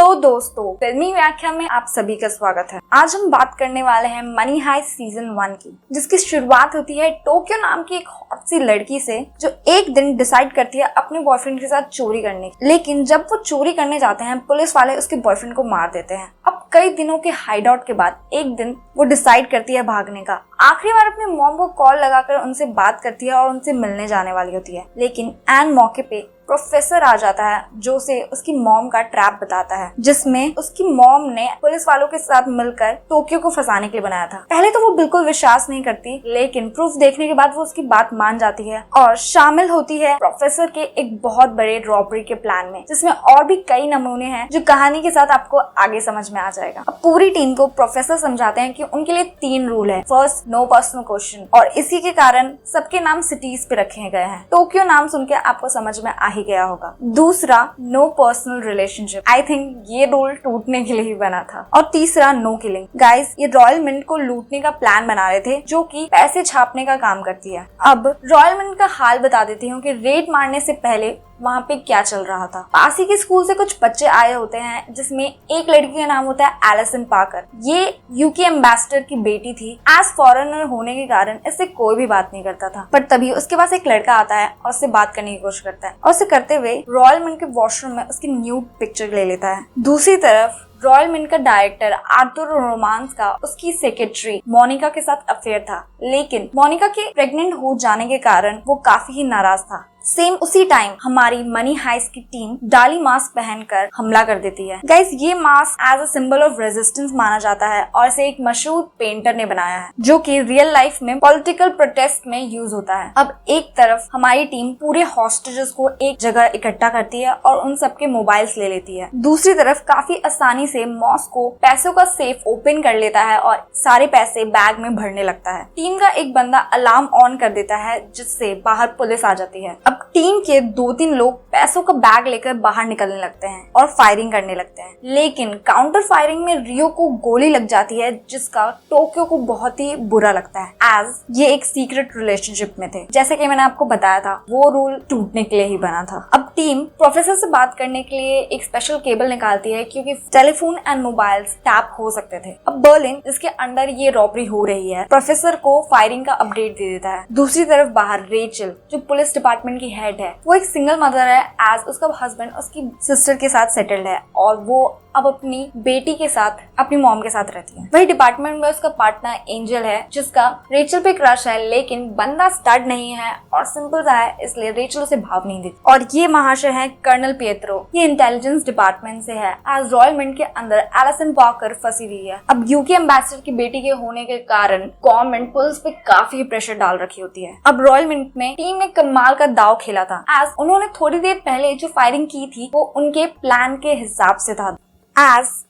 Hello दोस्तों, फिल्मी व्याख्या में आप सभी का स्वागत है। आज हम बात करने वाले हैं मनी हाइस्ट सीजन 1 की, जिसकी शुरुआत होती है टोक्यो नाम की एक हॉट सी लड़की से, जो एक दिन डिसाइड करती है अपने बॉयफ्रेंड के साथ चोरी करने की। लेकिन जब वो चोरी करने जाते हैं, पुलिस वाले उसके बॉयफ्रेंड को मार देते हैं। अब कई दिनों के हाइड आउट के बाद एक दिन वो डिसाइड करती है भागने का। आखिरी बार अपने मॉम को कॉल लगाकर उनसे बात करती है और उनसे मिलने जाने वाली होती है। लेकिन एन मौके पे प्रोफेसर आ जाता है, जो उसे उसकी मॉम का ट्रैप बताता है, जिसमें उसकी मॉम ने पुलिस वालों के साथ मिलकर टोक्यो को फंसाने के लिए बनाया था। पहले तो वो बिल्कुल विश्वास नहीं करती, लेकिन प्रूफ देखने के बाद वो उसकी बात मान जाती है और शामिल होती है प्रोफेसर के एक बहुत बड़े रॉबरी के प्लान में, जिसमें और भी कई नमूने हैं जो कहानी के साथ आपको आगे समझ में आ जाएगा। अब पूरी टीम को प्रोफेसर समझाते हैं कि उनके लिए 3 रूल है। फर्स्ट, नो पर्सनल क्वेश्चन, और इसी के कारण सबके नाम सिटीज पे रखे गए हैं। टोक्यो नाम सुन के आपको समझ में आ ही गया होगा। दूसरा, no personal relationship. I think ये रूल टूटने के लिए ही बना था। और तीसरा, नो किलिंग। गाइस, ये रॉयल मिंट को लूटने का प्लान बना रहे थे, जो कि पैसे छापने का काम करती है। अब रॉयल मिंट का हाल बता देती हूँ कि रेड मारने से पहले वहाँ पे क्या चल रहा था। पास ही के स्कूल से कुछ बच्चे आए होते हैं, जिसमें एक लड़की का नाम होता है एलिसन पार्कर। ये यूके एम्बेसडर की बेटी थी। एज फॉरेनर होने के कारण इससे कोई भी बात नहीं करता था, पर तभी उसके पास एक लड़का आता है और उससे बात करने की कोशिश करता है, और उसे करते हुए रॉयल मिंट के वॉशरूम में उसकी न्यूड पिक्चर ले लेता है। दूसरी तरफ रॉयल मिंट का डायरेक्टर आर्थर रोमांस का उसकी सेक्रेटरी मोनिका के साथ अफेयर था, लेकिन मोनिका के प्रेग्नेंट हो जाने के कारण वो काफी ही नाराज था। सेम उसी टाइम हमारी मनी हाइस्ट की टीम डाली मास्क पहनकर हमला कर देती है। गाइस, ये mask as a symbol of resistance माना जाता है और इसे एक मशहूर पेंटर ने बनाया है, जो कि रियल लाइफ में पॉलिटिकल प्रोटेस्ट में यूज होता है। अब एक तरफ हमारी टीम पूरे हॉस्टेजेस को एक जगह इकट्ठा करती है और उन सबके मोबाइल्स ले लेती है। दूसरी तरफ काफी आसानी से मॉस्को पैसों का सेफ ओपन कर लेता है और सारे पैसे बैग में भरने लगता है। टीम का एक बंदा अलार्म ऑन कर देता है, जिससे बाहर पुलिस आ जाती है। अब टीम के 2-3 लोग पैसों का बैग लेकर बाहर निकलने लगते हैं और फायरिंग करने लगते हैं, लेकिन काउंटर फायरिंग में रियो को गोली लग जाती है, जिसका टोक्यो को बहुत ही बुरा लगता है, एज ये एक सीक्रेट रिलेशनशिप में थे। जैसे कि मैंने आपको बताया था, वो रूल टूटने के लिए ही बना था। अब टीम प्रोफेसर से बात करने के लिए एक स्पेशल केबल निकालती है, क्योंकि टेलीफोन एंड मोबाइल्स टैप हो सकते थे। अब बर्लिन, जिसके अंडर ये रॉबरी हो रही है, प्रोफेसर को फायरिंग का अपडेट दे देता है। दूसरी तरफ बाहर रेचल, जो पुलिस डिपार्टमेंट की हेड है, वो एक सिंगल मदर है, एज उसका हस्बैंड उसकी सिस्टर के साथ सेटल्ड है और वो अब अपनी बेटी के साथ, अपनी मॉम के साथ रहती है। वही डिपार्टमेंट में उसका पार्टनर एंजल है, जिसका रेचल पे क्रश है, लेकिन बंदा स्टड नहीं है और सिंपल सा है, इसलिए रेचल उसे भाव नहीं देती। और ये महाशय है कर्नल पिएत्रो। ये इंटेलिजेंस डिपार्टमेंट से है, एज रॉयल मिंट के अंदर एलिसन पार्कर फंसी हुई है। अब यूके एम्बेसडर की बेटी के होने के कारण गवर्नमेंट पुलिस पे काफी प्रेशर डाल रखी होती है। अब रॉयल मिंट में टीम ने कमाल का दाव खेला था, एज उन्होंने थोड़ी देर पहले जो फायरिंग की थी वो उनके प्लान के हिसाब से था।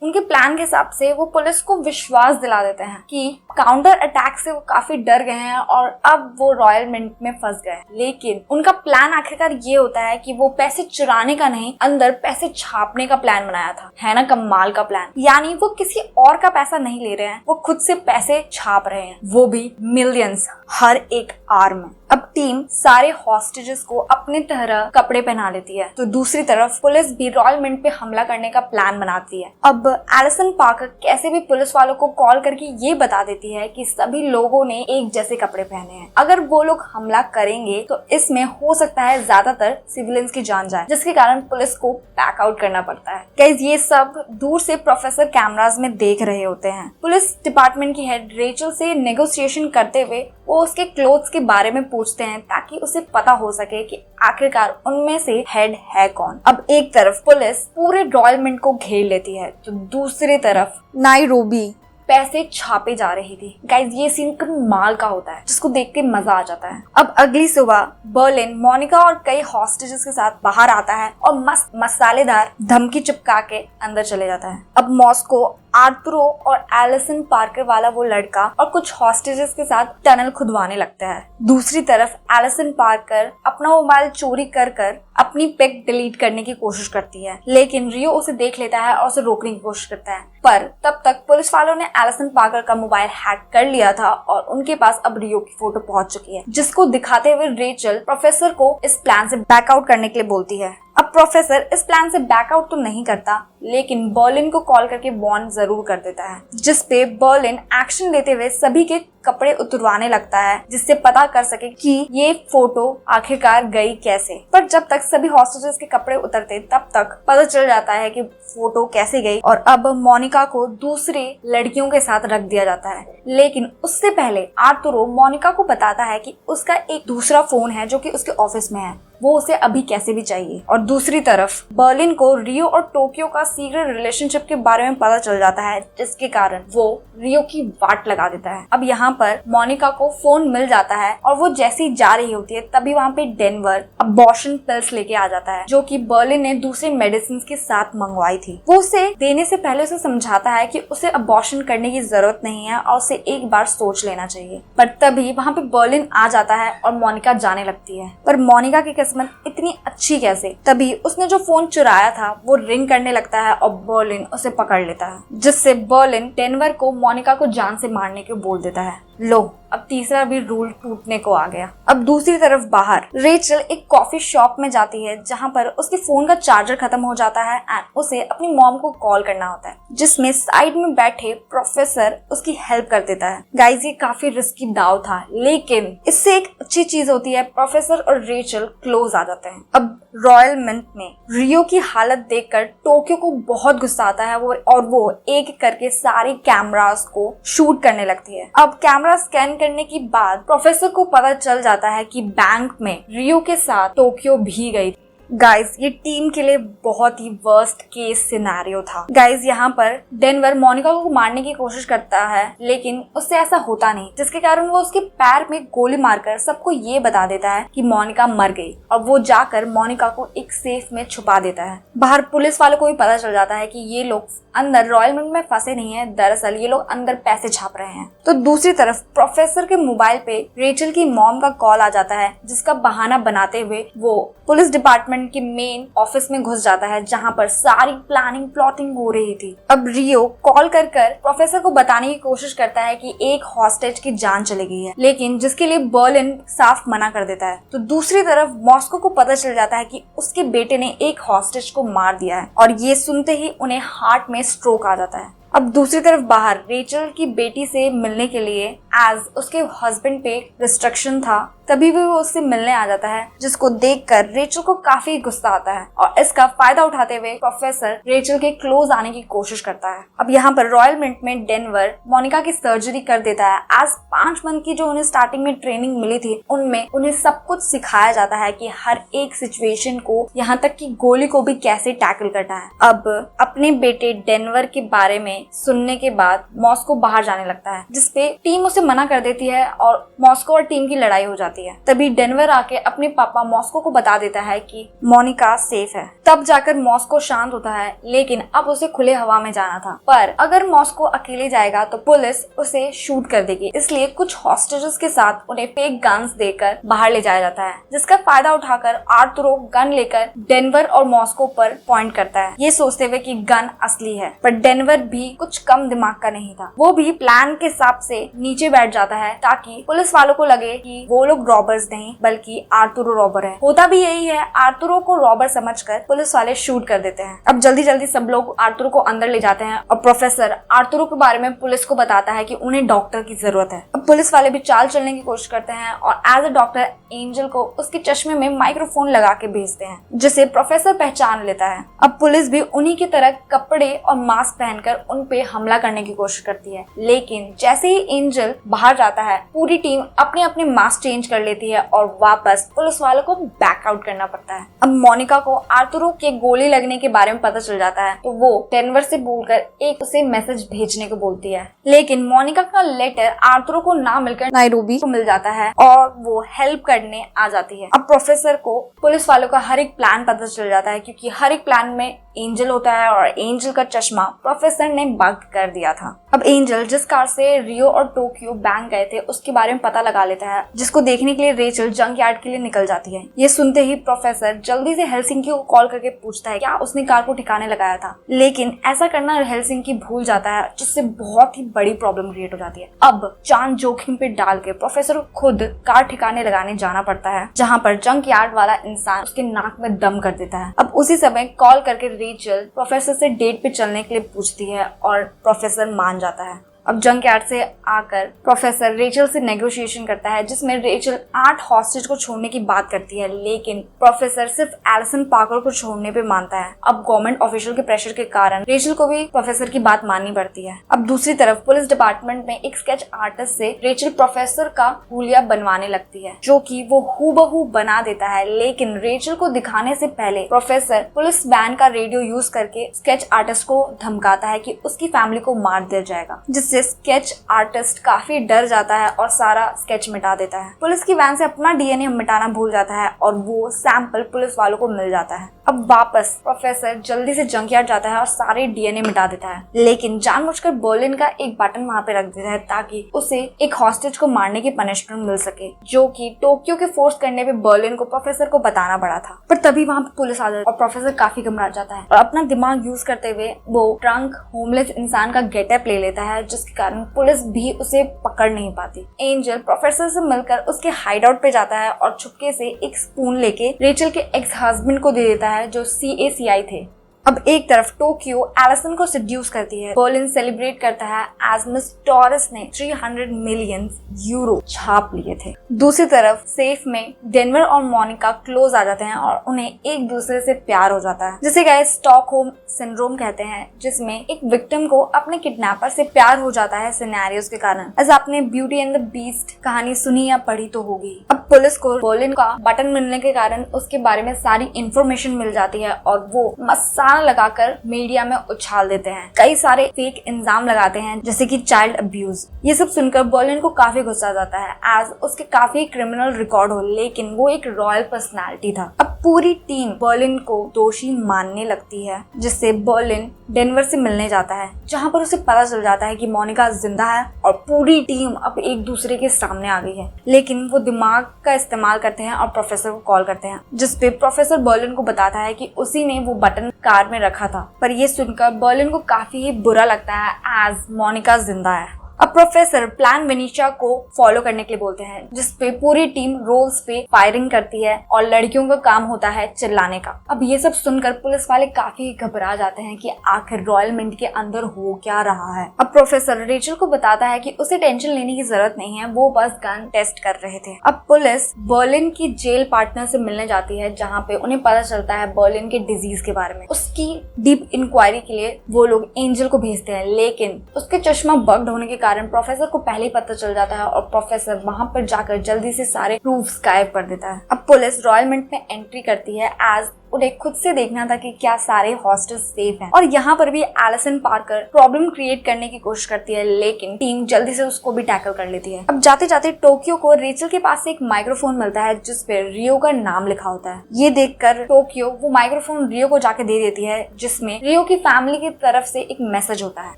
उनके प्लान के हिसाब से वो पुलिस को विश्वास दिला देते हैं कि काउंटर अटैक से वो काफी डर गए हैं और अब वो रॉयल मिंट में फंस गए। लेकिन उनका प्लान आखिरकार ये होता है कि वो पैसे चुराने का नहीं, अंदर पैसे छापने का प्लान बनाया था। है ना कमाल का प्लान। यानी वो किसी और का पैसा नहीं ले रहे हैं, वो खुद से पैसे छाप रहे हैं, वो भी मिलियंस हर एक आवर में। अब टीम सारे हॉस्टेजेस को अपने तरह कपड़े पहना लेती है, तो दूसरी तरफ पुलिस भी रॉयल मिंट पे हमला करने का प्लान बनाती है। अब एलिसन पार्कर कैसे भी पुलिस वालों को कॉल करके ये बता देती है कि सभी लोगों ने एक जैसे कपड़े पहने हैं। अगर वो लोग हमला करेंगे तो इसमें हो सकता है ज्यादातर सिविलियंस की जान जाए, जिसके कारण पुलिस को बैक आउट करना पड़ता है। गाइस, ये सब दूर से प्रोफेसर कैमरास में देख रहे होते हैं। पुलिस डिपार्टमेंट की हेड रेचल से नेगोशिएशन करते हुए वो उसके क्लोथ्स के बारे में पूछते हैं, ताकि उसे पता हो सके कि आखिरकार उनमें से हेड है कौन। अब एक तरफ पुलिस पूरे रॉयल मिंट को घेर लेती है, तो दूसरी तरफ नाइरोबी पैसे छापे जा रही थी। गाइस, ये सीन कमाल का होता है, जिसको देख के मजा आ जाता है। अब अगली सुबह बर्लिन मोनिका और कई हॉस्टेजेस के साथ बाहर आता है और मस्त मसालेदार धमकी चिपका के अंदर चले जाता है। अब मॉस्को आर्थरो और एलिसन पार्कर वाला वो लड़का और कुछ हॉस्टेजेस के साथ टनल खुदवाने लगता है। दूसरी तरफ एलिसन पार्कर अपना मोबाइल चोरी कर अपनी पिक डिलीट करने की कोशिश करती है, लेकिन रियो उसे देख लेता है और उसे रोकने की कोशिश करता है। पर तब तक पुलिस वालों ने एलिसन पार्कर का मोबाइल हैक कर लिया था और उनके पास अब रियो की फोटो पहुंच चुकी है, जिसको दिखाते हुए रेचल प्रोफेसर को इस प्लान से बैकआउट करने के लिए बोलती है। अब प्रोफेसर इस प्लान से बैकआउट तो नहीं करता, लेकिन बर्लिन को कॉल करके वार्न जरूर कर देता है, जिसपे बर्लिन एक्शन लेते हुए सभी के कपड़े उतरवाने लगता है, जिससे पता कर सके कि ये फोटो आखिरकार गई कैसे। पर जब तक सभी हॉस्टेजेस के कपड़े उतरते तब तक पता चल जाता है कि फोटो कैसे गई और अब मोनिका को दूसरे लड़कियों के साथ रख दिया जाता है। लेकिन उससे पहले आर्तुरो मोनिका को बताता है कि उसका एक दूसरा फोन है जो कि उसके ऑफिस में है, वो उसे अभी कैसे भी चाहिए। और दूसरी तरफ बर्लिन को रियो और टोक्यो का सीक्रेट रिलेशनशिप के बारे में पता चल जाता है, जिसके कारण वो रियो की वाट लगा देता है। अब यहाँ पर मोनिका को फोन मिल जाता है और वो जैसे ही जा रही होती है तभी वहाँ पे डेनवर अबॉर्शन पिल्स लेके आ जाता है, जो कि बर्लिन ने दूसरे मेडिसिन के साथ मंगवाई थी। वो उसे देने से पहले उसे समझाता है कि उसे अबॉर्शन करने की जरूरत नहीं है और उसे एक बार सोच लेना चाहिए। पर तभी वहाँ पे बर्लिन आ जाता है और मोनिका जाने लगती है। पर मोनिका की किस्मत इतनी अच्छी कैसे, तभी उसने जो फोन चुराया था वो रिंग करने लगता है और बर्लिन उसे पकड़ लेता है, जिससे बर्लिन डेनवर को मोनिका को जान से मारने को बोल देता है। लो, अब तीसरा भी रूल टूटने को आ गया। अब दूसरी तरफ बाहर रेचल एक कॉफी शॉप में जाती है, जहाँ पर उसके फोन का चार्जर खत्म हो जाता है एंड उसे अपनी मॉम को कॉल करना होता है, जिसमें साइड में बैठे प्रोफेसर उसकी हेल्प कर देता है। गाइस, ये काफी रिस्की दाव था, लेकिन इससे एक अच्छी चीज होती है, प्रोफेसर और रेचल क्लोज आ जाते हैं। अब रॉयल मिंट में रियो की हालत देखकर टोक्यो को बहुत गुस्सा आता है और वो एक करके सारे कैमरास को शूट करने लगती है। अब कैमरा स्कैन करने के बाद प्रोफेसर को पता चल जाता है कि बैंक में रियो के साथ टोक्यो भी गई। गाइस, ये टीम के लिए बहुत ही वर्स्ट केस सिनेरियो था। गाइस, यहाँ पर डेनवर मोनिका को मारने की कोशिश करता है, लेकिन उससे ऐसा होता नहीं, जिसके कारण वो उसके पैर में गोली मारकर सबको ये बता देता है कि मोनिका मर गई और वो जाकर मोनिका को एक सेफ में छुपा देता है। बाहर पुलिस वालों को भी पता चल जाता है कि ये लोग अंदर रॉयल मिंट में फंसे नहीं है, दरअसल ये लोग अंदर पैसे छाप रहे हैं। तो दूसरी तरफ प्रोफेसर के मोबाइल पे रेचल की मॉम का कॉल आ जाता है, जिसका बहाना बनाते हुए वो पुलिस डिपार्टमेंट के मेन ऑफिस में घुस जाता है, जहां पर सारी प्लानिंग प्लॉटिंग हो रही थी। अब रियो कॉल कर प्रोफेसर को बताने की कोशिश करता है कि एक हॉस्टेज की जान चली गई है, लेकिन जिसके लिए बर्लिन साफ मना कर देता है। तो दूसरी तरफ मॉस्को को पता चल जाता है कि उसके बेटे ने एक हॉस्टेज को मार दिया है और ये सुनते ही उन्हें हार्ट में स्ट्रोक आ जाता है। अब दूसरी तरफ बाहर रेचल की बेटी से मिलने के लिए एज उसके हस्बैंड पे रिस्ट्रिक्शन था, तभी भी वो उससे मिलने आ जाता है, जिसको देखकर रेचल को काफी गुस्सा आता है और इसका फायदा उठाते हुए प्रोफेसर रेचल के क्लोज आने की कोशिश करता है। अब यहाँ पर रॉयल मिंट में डेनवर मोनिका की सर्जरी कर देता है। आज 5 मंथ की जो उन्हें स्टार्टिंग में ट्रेनिंग मिली थी, उनमें उन्हें सब कुछ सिखाया जाता है कि हर एक सिचुएशन को, यहाँ तक कि गोली को भी कैसे टैकल करना है। अब अपने बेटे डेनवर के बारे में सुनने के बाद मॉस्को बाहर जाने लगता है, जिसपे टीम उसे मना कर देती है और मॉस्को और टीम की लड़ाई हो जाती है। तभी डेनवर आके अपने पापा मॉस्को को बता देता है कि मोनिका सेफ है। तब जाकर मॉस्को शांत होता है, लेकिन अब उसे खुले हवा में जाना था। पर अगर मॉस्को अकेले जाएगा तो पुलिस उसे शूट कर देगी, इसलिए कुछ हॉस्टेजेस के साथ उन्हें फेक गन्स देकर बाहर ले जाया जाता है, जिसका फायदा उठाकर आर्तुरो गन लेकर डेनवर और मॉस्को पर पॉइंट करता है, ये सोचते हुए कि गन असली है। पर डेनवर भी कुछ कम दिमाग का नहीं था, वो भी प्लान के हिसाब से नीचे बैठ जाता है ताकि पुलिस वालों को लगे कि वो लोग रॉबर्स नहीं बल्कि आर्तुरो रॉबर है। होता भी यही है, आर्तुरो को रॉबर समझकर पुलिस वाले शूट कर देते हैं। अब जल्दी जल्दी सब लोग आर्तुरो को अंदर ले जाते हैं और प्रोफेसर आर्तुरो के बारे में पुलिस को बताता है कि उन्हें डॉक्टर की जरूरत है। अब पुलिस वाले भी चाल चलने की कोशिश करते हैं और एज अ डॉक्टर एंजल को उसके चश्मे में माइक्रोफोन लगा के भेजते हैं, जिसे प्रोफेसर पहचान लेता है। अब पुलिस भी उन्हीं की तरह कपड़े और मास्क पहनकर उन पे हमला करने की कोशिश करती है, लेकिन जैसे ही एंजल बाहर जाता है पूरी टीम अपने अपने मास्क चेंज कर लेती है और वापस पुलिस वालों को बैकआउट करना पड़ता है। अब मोनिका को आर्तुरो के गोली लगने के बारे में पता चल जाता है, तो वो डेनवर से बोलकर एक उसे मैसेज भेजने को बोलती है, लेकिन मोनिका का लेटर आर्तुरो को ना मिलकर नायरोबी को मिल जाता है और वो हेल्प करने आ जाती है। अब प्रोफेसर को पुलिस वालों का हर एक प्लान पता चल जाता है, क्योंकि हर एक प्लान में एंजल होता है और एंजल का चश्मा प्रोफेसर ने बग कर दिया था। अब एंजल जिस कार से रियो और टोक्यो बैंक गए थे उसके बारे में पता लगा लेता है, जिसको देखने के लिए रेचल जंक यार्ड के लिए निकल जाती है। ये सुनते ही प्रोफेसर जल्दी से हेलसिंकी को कॉल करके पूछता है क्या उसने कार को ठिकाने लगाया था, लेकिन ऐसा करना हेलसिंकी भूल जाता है, जिससे बहुत ही बड़ी प्रॉब्लम क्रिएट हो जाती है। अब जान जोखिम पे डाल के प्रोफेसर को खुद कार ठिकाने लगाने जाना पड़ता है, जहाँ पर जंक यार्ड वाला इंसान उसके नाक में दम कर देता है। अब उसी समय कॉल करके रेचल प्रोफेसर से डेट पे चलने के लिए पूछती है और प्रोफेसर मान जाता है। अब जंकयार्ड से आकर प्रोफेसर रेचल से नेगोशिएशन करता है, जिसमें रेचल 8 हॉस्टेज को छोड़ने की बात करती है, लेकिन प्रोफेसर सिर्फ एलिसन पार्कर को छोड़ने पे मानता है। अब गवर्नमेंट ऑफिशियल के प्रेशर के कारण रेचल को भी प्रोफेसर की बात माननी पड़ती है। अब दूसरी तरफ पुलिस डिपार्टमेंट में एक स्केच आर्टिस्ट से रेचल प्रोफेसर का हुलिया बनवाने लगती है, जो कि वो हूबहू बना देता है। लेकिन रेचल को दिखाने से पहले प्रोफेसर पुलिस वैन का रेडियो यूज करके स्केच आर्टिस्ट को धमकाता है कि उसकी फैमिली को मार दिया जाएगा, जिससे स्केच आर्टिस्ट काफी डर जाता है और सारा स्केच मिटा देता है। पुलिस की वैन से अपना डीएनए मिटाना भूल जाता है और वो सैंपल पुलिस वालों को मिल जाता है। अब वापस प्रोफेसर जल्दी से जंकयार्ड जाता है और सारे डीएनए मिटा देता है, लेकिन जानबूझकर बर्लिन का एक बटन वहाँ पे रख देता है ताकि उसे एक हॉस्टेज को मारने की पनिशमेंट मिल सके, जो कि टोक्यो के फोर्स करने पे बर्लिन को प्रोफेसर को बताना पड़ा था। पर तभी वहाँ पे पुलिस आ जाती है और प्रोफेसर काफी घबरा जाता है और अपना दिमाग यूज करते हुए वो ट्रंक होमलेस इंसान का गेटअप ले लेता है, जिसके कारण पुलिस भी उसे पकड़ नहीं पाती। एंजल प्रोफेसर से मिलकर उसके हाइडआउट पे जाता है और चुपके से एक स्पून लेके रेचल के एक्स हस्बैंड को दे देता है, जो CACI थे। अब एक तरफ टोक्यो एलिसन को सेड्यूस करती है, बर्लिन सेलिब्रेट करता है एज मिस टॉरस ने 300 मिलियन यूरो छाप लिए थे। दूसरी तरफ सेफ में डेनवर और मोनिका क्लोज आ जाते हैं और उन्हें एक दूसरे से प्यार हो जाता है, जिसे गाइस स्टॉकहोम सिंड्रोम कहते हैं, जिसमें एक विक्टिम को अपने किडनैपर से प्यार हो जाता है सिनेरियोस के कारण। ऐसा आपने ब्यूटी एंड द बीस्ट कहानी सुनी या पढ़ी तो होगी। अब पुलिस को बर्लिन का बटन मिलने के कारण उसके बारे में सारी इंफॉर्मेशन मिल जाती है और वो मसाला लगाकर मीडिया में उछाल देते हैं। कई सारे फेक इल्जाम लगाते हैं, जैसे कि चाइल्ड अब्यूज। ये सब सुनकर बर्लिन को काफी गुस्सा आ जाता है, एज उसके काफी क्रिमिनल रिकॉर्ड हो, लेकिन वो एक रॉयल पर्सनालिटी था। अब पूरी टीम बर्लिन को दोषी मानने लगती है, जिससे बर्लिन डेनवर से मिलने जाता है, जहाँ पर उसे पता चल जाता है कि मोनिका जिंदा है और पूरी टीम अब एक दूसरे के सामने आ गई है। लेकिन वो दिमाग का इस्तेमाल करते हैं और प्रोफेसर को कॉल करते हैं, जिसपे प्रोफेसर बर्लिन को बताता है कि उसी ने वो बटन कार में रखा था। पर ये सुनकर बर्लिन को काफी ही बुरा लगता है, एज मोनिका जिंदा है। अब प्रोफेसर प्लान वेनिशिया को फॉलो करने के लिए बोलते हैं, जिसपे पूरी टीम रोल्स पे फायरिंग करती है और लड़कियों का काम होता है चिल्लाने का। अब ये सब सुनकर पुलिस वाले काफी घबरा जाते हैं कि आखिर रॉयल मिंट के अंदर हो क्या रहा है। अब प्रोफेसर रेचल को बताता है कि उसे टेंशन लेने की जरूरत नहीं है, वो बस गन टेस्ट कर रहे थे। अब पुलिस बर्लिन की जेल पार्टनर से मिलने जाती है, जहाँ पे उन्हें पता चलता है बर्लिन के डिजीज के बारे में। उसकी डीप इंक्वायरी के लिए वो लोग एंजल को भेजते हैं, लेकिन उसके चश्मा बग्ड होने के कारण प्रोफेसर को पहले ही पता चल जाता है और प्रोफेसर वहां पर जाकर जल्दी से सारे प्रूफ्स गायब कर देता है। अब पुलिस रॉयल मिंट में एंट्री करती है, एज उन्हें खुद से देखना था कि क्या सारे हॉस्टेज सेफ हैं। और यहाँ पर भी एलिसन पार्कर प्रॉब्लम क्रिएट करने की कोशिश करती है, लेकिन टीम जल्दी से उसको भी टैकल कर लेती है। अब जाते जाते टोक्यो को रेचल के पास से एक माइक्रोफोन मिलता है, जिसपे रियो का नाम लिखा होता है। ये देखकर टोक्यो वो माइक्रोफोन रियो को जाके दे देती है, जिसमें रियो की फैमिली की तरफ से एक मैसेज होता है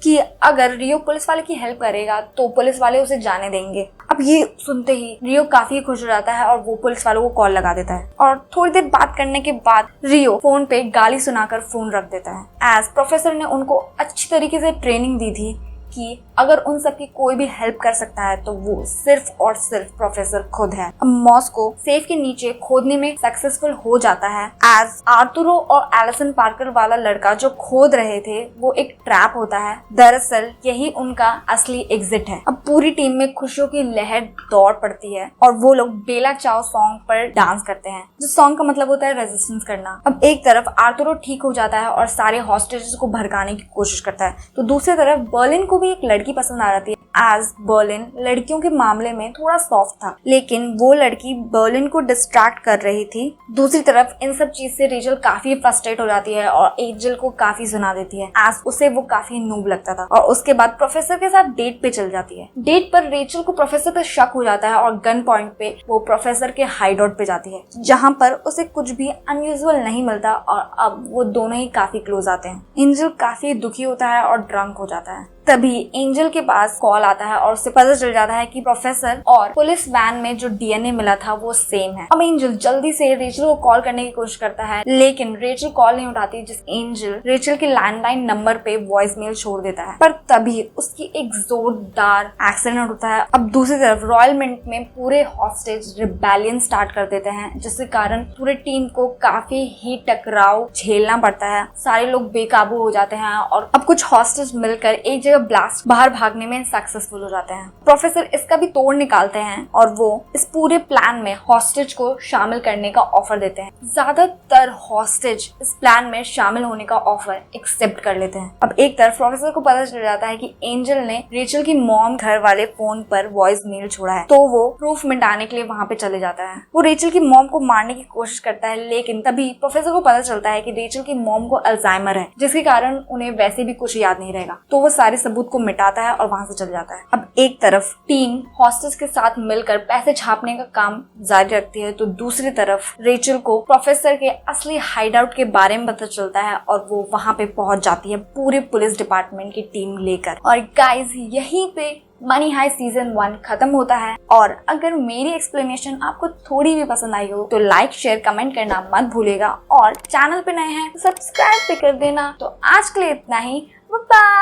कि अगर रियो पुलिस वाले की हेल्प करेगा तो पुलिस वाले उसे जाने देंगे। अब ये सुनते ही रियो काफी खुश हो जाता है और वो पुलिस वालों को कॉल लगा देता है और थोड़ी देर बात करने के बाद रियो फोन पे गाली सुनाकर फोन रख देता है, एज प्रोफेसर ने उनको अच्छी तरीके से ट्रेनिंग दी थी कि अगर उन सबकी कोई भी हेल्प कर सकता है तो वो सिर्फ और सिर्फ प्रोफेसर खुद है। अब मॉस्को सेफ के नीचे खोदने में सक्सेसफुल हो जाता है, एज आर्थुरो और एलिसन पार्कर वाला लड़का जो खोद रहे थे वो एक ट्रैप होता है। दरअसल यही उनका असली एग्जिट है। अब पूरी टीम में खुशियों की लहर दौड़ पड़ती है और वो लोग बेला चाओ सॉन्ग पर डांस करते हैं, जो सॉन्ग का मतलब होता है रेजिस्टेंस करना। अब एक तरफ आर्थुरो ठीक हो जाता है और सारे हॉस्टेजेस को भड़काने की कोशिश करता है, तो दूसरी तरफ बर्लिन को भी एक लड़की पसंद आ जाती है, एज बर्लिन लड़कियों के मामले में थोड़ा सॉफ्ट था, लेकिन वो लड़की बर्लिन को डिस्ट्रैक्ट कर रही थी। दूसरी तरफ इन सब चीज से रेचल काफी फ्रस्ट्रेट हो जाती है और एंजल को काफी सुना देती है, एज उसे वो काफी नूब लगता था, और उसके बाद प्रोफेसर के साथ डेट पे चल जाती है। डेट पर रेचल को प्रोफेसर पे शक हो जाता है और गन पॉइंट पे वो प्रोफेसर के हाइडआउट पे जाती है, जहाँ पर उसे कुछ भी अनयूजुअल नहीं मिलता और अब वो दोनों ही काफी क्लोज आते हैं। एंजल काफी दुखी होता है और ड्रंक हो जाता है। तभी एंजल के पास कॉल आता है और उसे पता चल जाता है कि प्रोफेसर और पुलिस वैन में जो डीएनए मिला था वो सेम है। अब एंजल जल्दी से रेचल को कॉल करने की कोशिश करता है, लेकिन रेचल कॉल नहीं उठाती, जिस एंजल रेचल के लैंडलाइन नंबर पे वॉइस मेल छोड़ देता है। पर तभी उसकी एक जोरदार एक्सीडेंट होता है। अब दूसरी तरफ रॉयल मिंट में पूरे हॉस्टेज रिबेलियन स्टार्ट कर देते हैं, जिसके कारण पूरे टीम को काफी ही टकराव झेलना पड़ता है। सारे लोग बेकाबू हो जाते हैं और अब कुछ हॉस्टेज मिलकर एक जगह ब्लास्ट बाहर भागने में सक्सेसफुल हो जाते हैं। प्रोफेसर इसका भी तोड़ निकालते हैं और वो इस पूरे प्लान में हॉस्टेज को शामिल करने का ऑफर देते हैं। ज्यादातर हॉस्टेज इस प्लान में शामिल होने का ऑफर एक्सेप्ट कर लेते हैं। अब एक तरफ प्रोफेसर को पता चल जाता है कि एंजल ने रेचल की मॉम घर वाले फोन पर वॉइस मेल छोड़ा है, तो वो प्रूफ मिटाने के लिए वहां पे चले जाता है। वो रेचल की मॉम को मारने की कोशिश करता है, लेकिन तभी प्रोफेसर को पता चलता है कि रेचल की मॉम को अल्जाइमर है, जिसके कारण उन्हें वैसे भी कुछ याद नहीं रहेगा। तो वो सारे सबूत को मिटाता है और वहां से चल जाता है। अब एक तरफ टीम हॉस्टेज के साथ मिलकर पैसे छापने का काम जारी रखती है, तो दूसरी तरफ रेचल को प्रोफेसर के असली हाइडआउट के बारे में पता चलता है और वो वहां पे पहुंच जाती है पूरे पुलिस डिपार्टमेंट की टीम लेकर। और गाइस, यहीं पे मनी हाइस्ट सीजन 1 खत्म होता है। और अगर मेरी एक्सप्लेनेशन आपको थोड़ी भी पसंद आई हो तो लाइक शेयर कमेंट करना मत भूलिएगा, और चैनल पे नए हैं तो सब्सक्राइब भी कर देना। तो आज के लिए इतना ही, बाय।